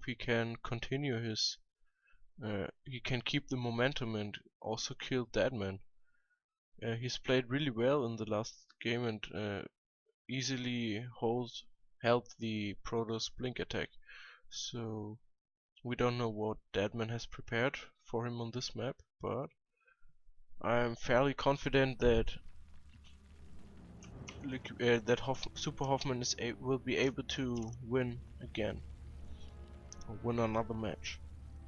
hope he can continue his he can keep the momentum and also kill Deadman. He's played really well in the last game and easily held the Protoss blink attack. So we don't know what Deadman has prepared for him on this map, but I'm fairly confident that SuperHofmann will be able to win again, or win another match.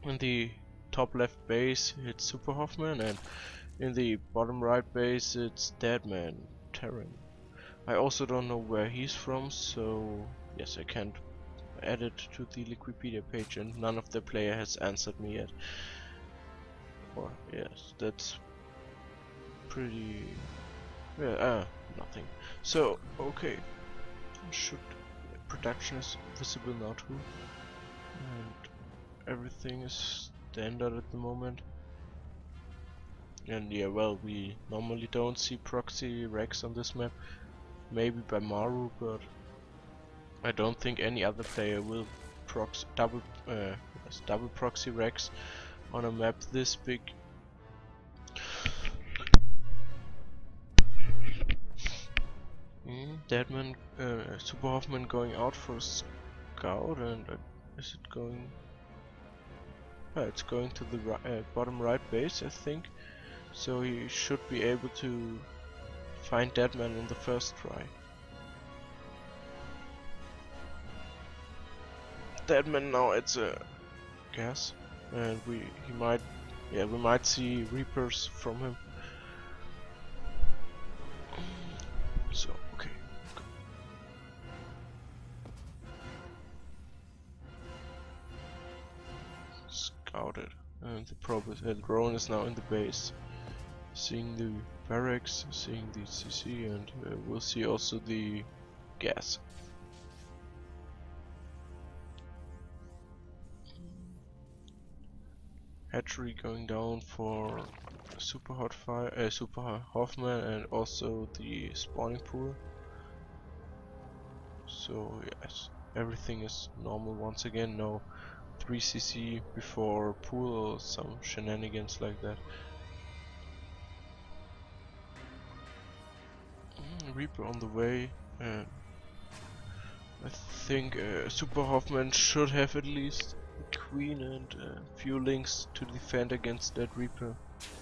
In the top left base it's SuperHofmann, and in the bottom right base it's Deadman, Terran. I also don't know where he's from, so yes, I can't add it to the Wikipedia page, and none of the player has answered me yet. Or yes, that's pretty... yeah, nothing. So, okay. Production is visible now too. And everything is standard at the moment. And yeah, well, we normally don't see proxy Rex on this map. Maybe by Maru, but I don't think any other player will double proxy Rex on a map this big. Deadman, SuperHofmann going out for scout, and is it going? It's going to the bottom right base, I think. So he should be able to find Deadman on the first try. Deadman now it's a gas, and we might see Reapers from him. So okay. Scouted, and the drone is now in the base, seeing the barracks, seeing the CC, and we'll see also the gas. Hatchery going down for SuperHofmann, and also the spawning pool. So yes, everything is normal once again. No 3cc before pool or some shenanigans like that. Reaper on the way, and I think SuperHofmann should have at least a queen and a few links to defend against that Reaper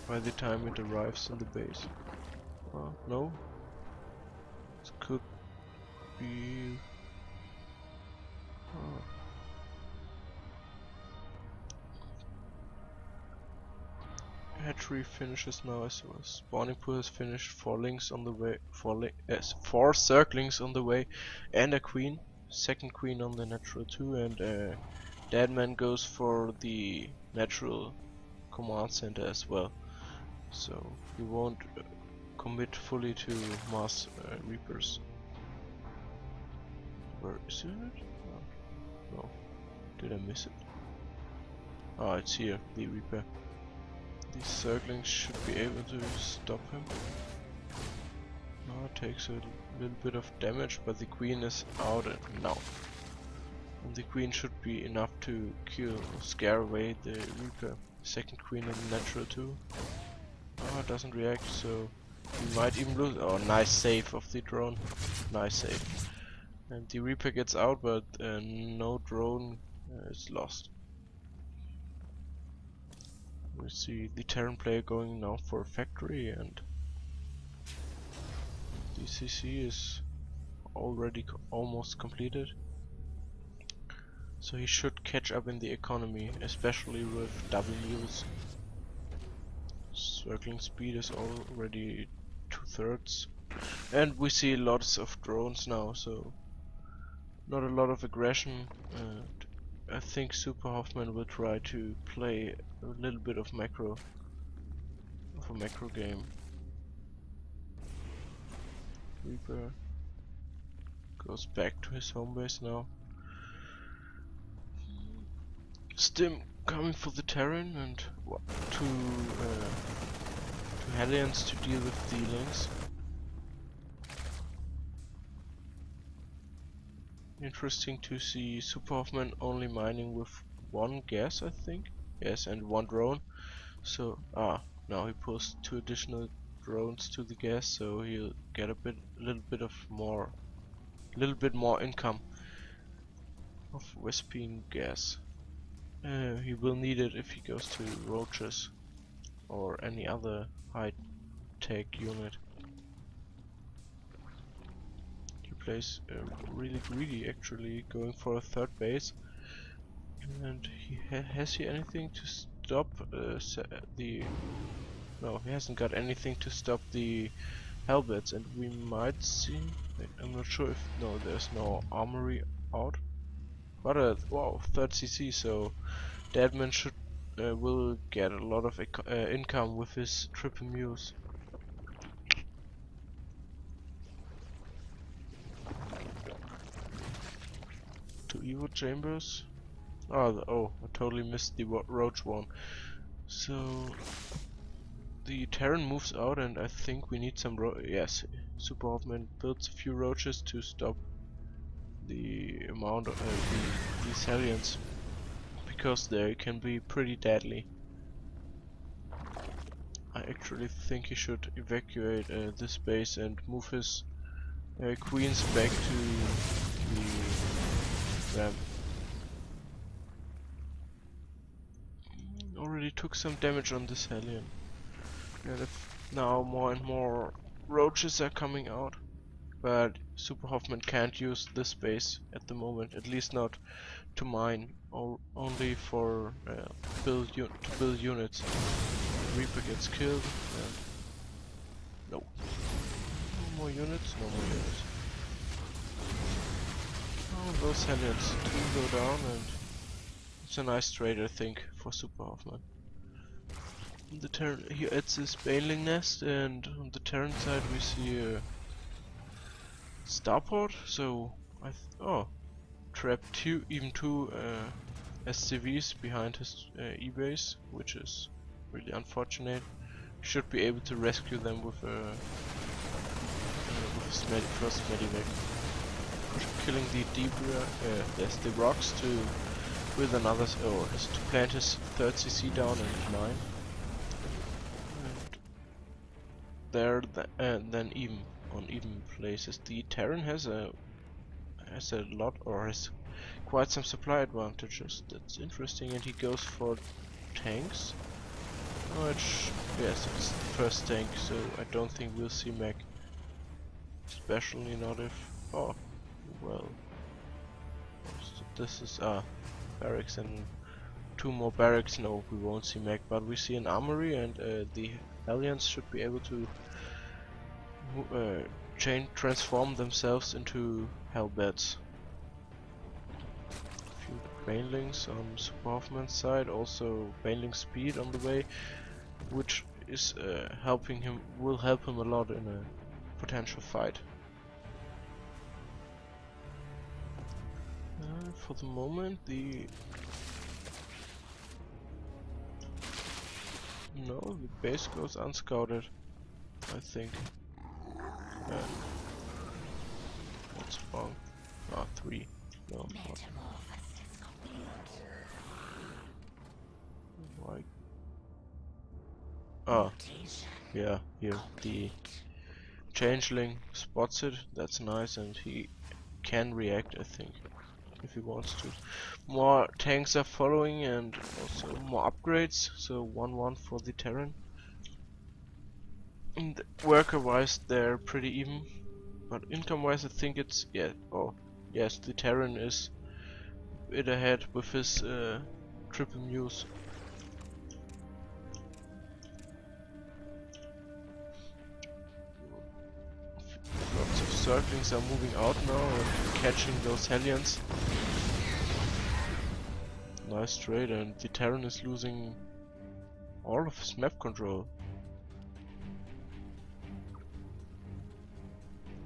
by the time it arrives in the base. No? This could be... Hatchery finishes now as well. Spawning pool has finished, 4 links on the way, 4 circlings on the way, and a queen, second queen on the natural 2, and Deadman goes for the natural command center as well. So he won't commit fully to mass Reapers. Where is it? No. Did I miss it? Oh, it's here, the Reaper. These circlings should be able to stop him. Now it takes a little bit of damage, but the queen is out now. And the queen should be enough to scare away the Reaper. Second queen on the natural 2. Oh, it doesn't react, so we might even lose. Oh, nice save of the drone. Nice save. And the Reaper gets out, but no drone is lost. We see the Terran player going now for a factory, and the CC is already almost completed. So he should catch up in the economy, especially with double mules. Circling speed is already 2/3, and we see lots of drones now, so not a lot of aggression. And I think SuperHofmann will try to play a little bit of a macro game. Reaper goes back to his home base now. Stim coming for the Terran, and two Hellions to deal with the links. Interesting to see SuperHofmann only mining with one gas, I think. Yes, and one drone. So now he pulls 2 additional drones to the gas, so he'll get a little bit more income of Vespine gas. He will need it if he goes to roaches or any other high-tech unit. He plays really greedy, actually, going for a 3rd base. And has he anything to stop the... No, he hasn't got anything to stop the Hellbats, and we might see... I'm not sure if... No, there's no armory out. But wow, 3rd CC, so Deadman will get a lot of income with his triple muse. 2 Evo chambers. Oh, I totally missed the roach one. So the Terran moves out, and I think we need some yes, SuperHofmann builds a few roaches to stop the amount of these aliens, because they can be pretty deadly. I actually think he should evacuate this base and move his queens back to the ramp. Already took some damage on this alien. And if now more and more roaches are coming out, but SuperHofmann can't use this base at the moment, at least not to mine, only for to build units. Reaper gets killed, and no more units, no more units. Oh, those aliens do go down, and it's a nice trade, I think, for SuperHofmann. The Terran, he adds his Baneling nest, and on the Terran side we see a starport, so trapped two SCVs behind his E-base, which is really unfortunate. Should be able to rescue them with his first medivac. Killing the the rocks with another, has to plant his 3rd CC down and 9. And there, then on even places, the Terran has a lot, or has quite some supply advantages. That's interesting, and he goes for tanks. Yes, it's the first tank, so I don't think we'll see mech. Especially not if... Oh, well... This is... barracks and 2 more barracks. No, we won't see mech, but we see an armory, and the aliens should be able to transform themselves into hellbats. A few banelings on SuperHofmann's side, also baneling speed on the way, which is will help him a lot in a potential fight. For the moment, the base goes unscouted, I think. What's wrong? 3. No. Why? Yeah, here the changeling spots it. That's nice, and he can react, I think, if he wants to. More tanks are following, and also more upgrades. So 1-1 for the Terran. And worker-wise, they're pretty even, but income-wise, I think it's yes, the Terran is a bit ahead with his triple muse. Lots of circlings are moving out now and catching those hellions. Nice trade, and the Terran is losing all of his map control.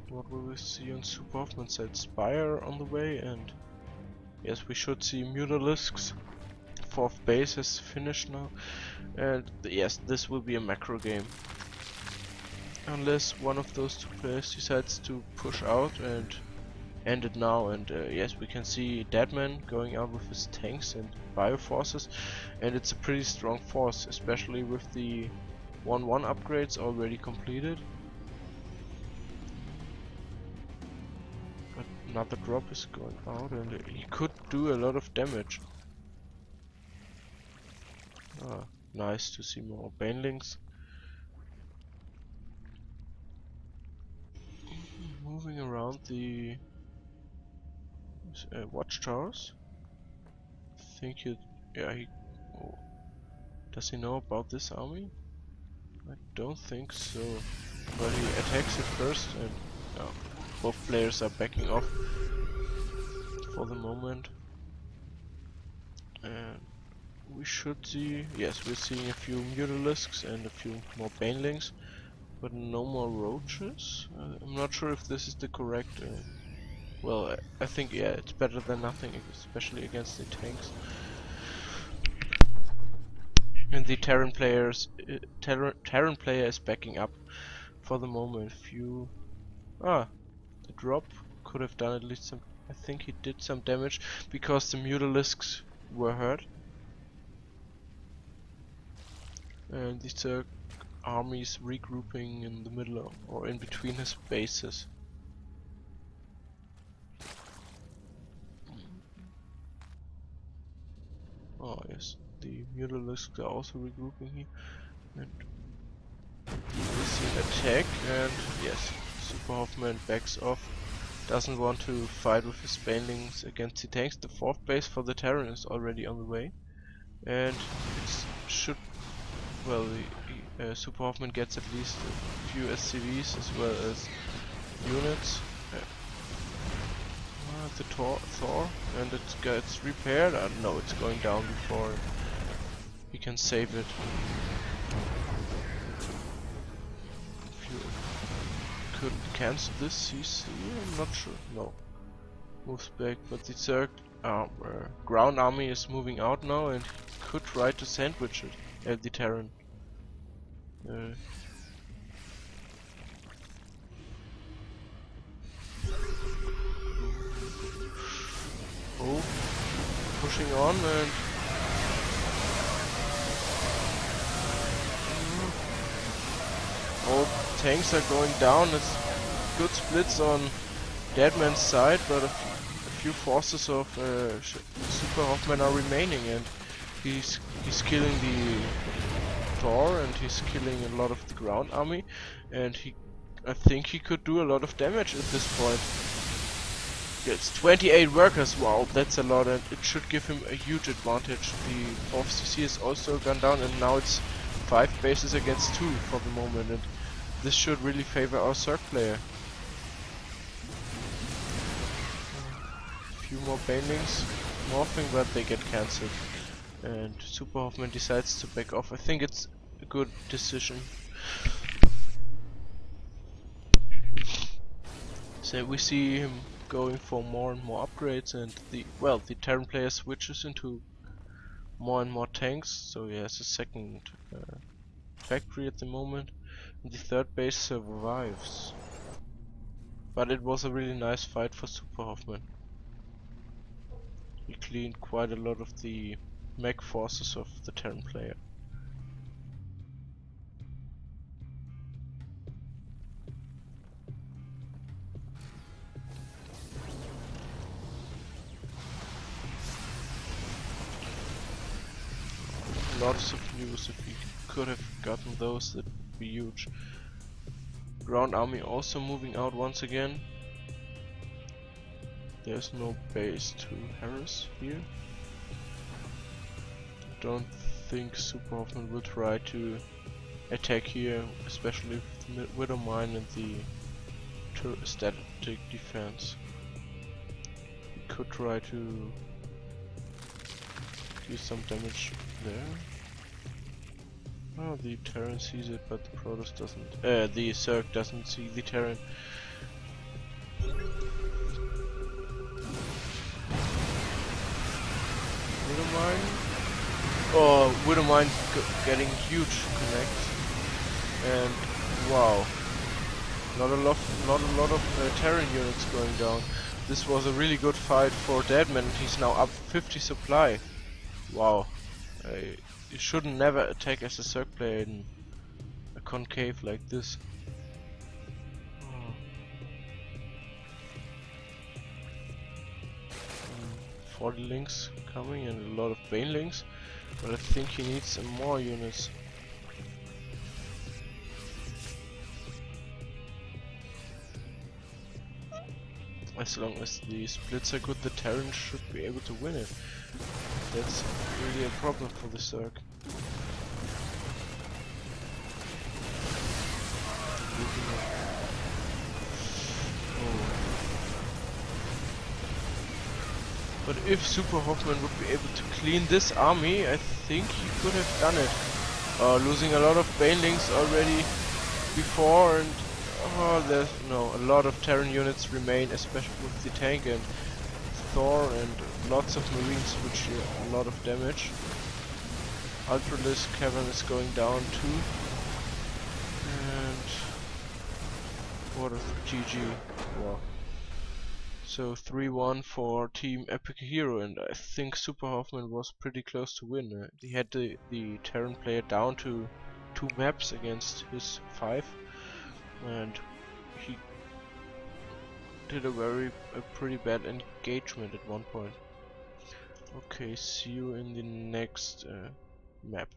What will we see on SuperHofmann side? Spire on the way, and yes, we should see Mutalisks. 4th base has finished now, and yes, this will be a macro game. Unless one of those 2 players decides to push out and ended now, and yes, we can see Deadman going out with his tanks and bioforces, and it's a pretty strong force, especially with the 1-1 upgrades already completed. But another drop is going out, and he could do a lot of damage. Nice to see more banelings. Moving around the watchtowers. I think oh, does he know about this army? I don't think so. But he attacks it first, and both players are backing off for the moment. And we should see, yes, we're seeing a few Mutalisks and a few more banelings, but no more roaches. I'm not sure if this is the correct. Well, I think yeah, it's better than nothing, especially against the tanks. And the Terran player is backing up for the moment. The drop could have done at least some. I think he did some damage because the Mutalisks were hurt. And these armies regrouping in the middle or in between his bases. Oh yes, the Mutalisks are also regrouping here, and we see an attack, and yes, SuperHofmann backs off, doesn't want to fight with his banelings against the tanks. The 4th base for the Terran is already on the way, and it should, well, the SuperHofmann gets at least a few SCVs as well as units. The Thor, and it gets repaired. No, it's going down before he can save it. If you could cancel this CC, I'm not sure. No, moves back, but the ground army is moving out now, and he could try to sandwich it at the Terran. Pushing on, and all tanks are going down. It's good splits on Deadman's side, but a few forces of SuperHofmann are remaining, and he's killing the Thor, and he's killing a lot of the ground army, and I think he could do a lot of damage at this point. It's 28 workers, wow, that's a lot, and it should give him a huge advantage. The 4th CC has also gone down, and now it's 5 bases against 2 for the moment, and this should really favor our Zerg player. A few more banelings morphing, but they get cancelled, and SuperHofmann decides to back off. I think it's a good decision. So we see him going for more and more upgrades, and the Terran player switches into more and more tanks, so he has a second factory at the moment, and the 3rd base survives. But it was a really nice fight for SuperHofmann. He cleaned quite a lot of the mech forces of the Terran player. Lots of news. If we could have gotten those, that would be huge. Ground army also moving out once again. There's no base to harass here. I don't think SuperHofmann will try to attack here, especially with the Widow Mine and the static defense. He could try to do some damage there. Oh, the Terran sees it, but the Protoss doesn't. The Zerg doesn't see the Terran. Widow Mine. Oh, Widow Mine getting huge connects, and wow, not a lot of Terran units going down. This was a really good fight for Deadman. He's now up 50 supply. Wow. You shouldn't never attack as a Zerg player in a concave like this. 40 links coming and a lot of Bane links, but I think he needs some more units. As long as the splits are good, the Terran should be able to win it. That's really a problem for the Zerg. But if SuperHofmann would be able to clean this army, I think he could have done it. Losing a lot of Banelings already before, and there's a lot of Terran units remain, especially with the tank and Thor, and lots of Marines, which do a lot of damage. Ultralisk Cavern is going down too, and what a GG. Wow. So 3-1 for Team EpicalHero, and I think SuperHofmann was pretty close to win. He had the Terran player down to 2 maps against his 5, and he did a pretty bad engagement at one point. Okay, see you in the next map.